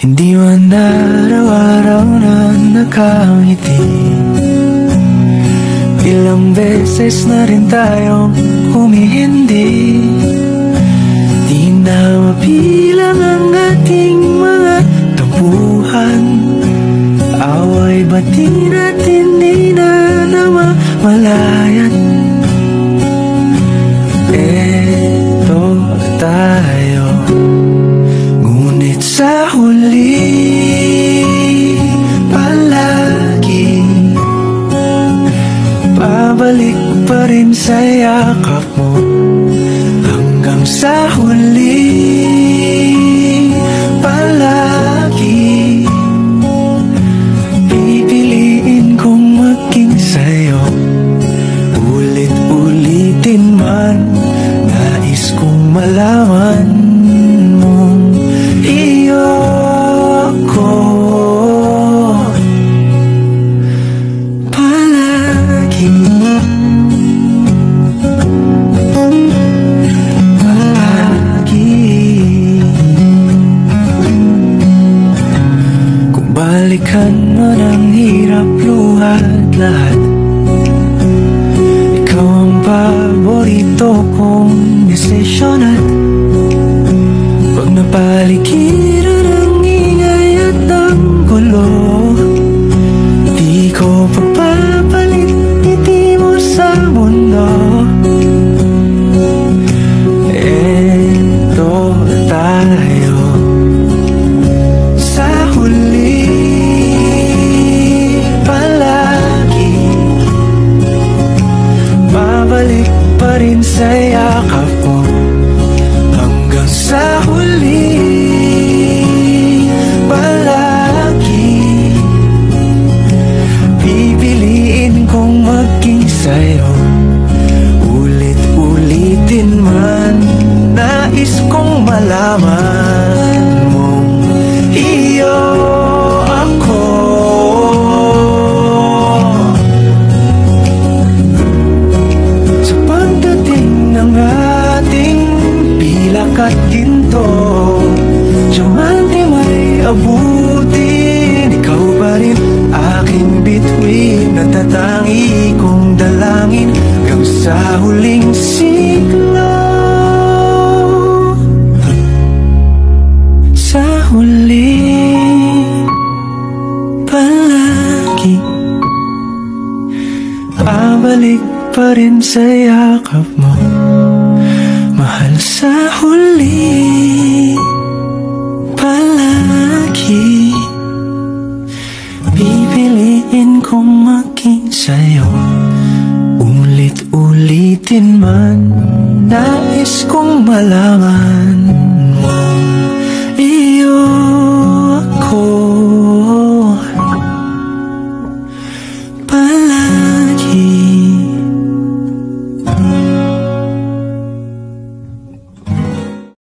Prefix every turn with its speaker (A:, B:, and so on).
A: Hindi man araw-araw na nakangiti. Ilang beses na rin tayong humihindi. Di na mabilang ang ating mga tampuhan. Away bati natin di na namamalayat. Eto tayo, ngunit sa huli palagi pabalik pa rin sa yakap mo. Hanggang sa huli palagi pipiliin kong maging sa'yo. Ulit-ulitin man, nais kong malaman mong iyo ko palagi. Kung balikan man ang hirap, luhat lahat, ikaw ang paborito kong desisyon. At pag napaligiran ang ingay at ang gulo, di ko pagpapalit ngiti mo sa mundo. Eto tayo, sa huli palagi babalik pa rin sa yakap mo. Hanggang sa huli palagi pipiliin kong maging sa'yo. Ulit-ulitin man, nais kong malaman mong iyo ako. Sa pagdating ng ating pilak at ginto, diamante may abutin, ikaw pa rin aking bituin. Natatangi kong dalangin hanggang sa huling siglo. Sa huli palagi babalik pa rin sa yakap mo, mahal. Sa huli palagi pipiliin kong maging sa'yo. Ulit-ulitin man, nais kong malaman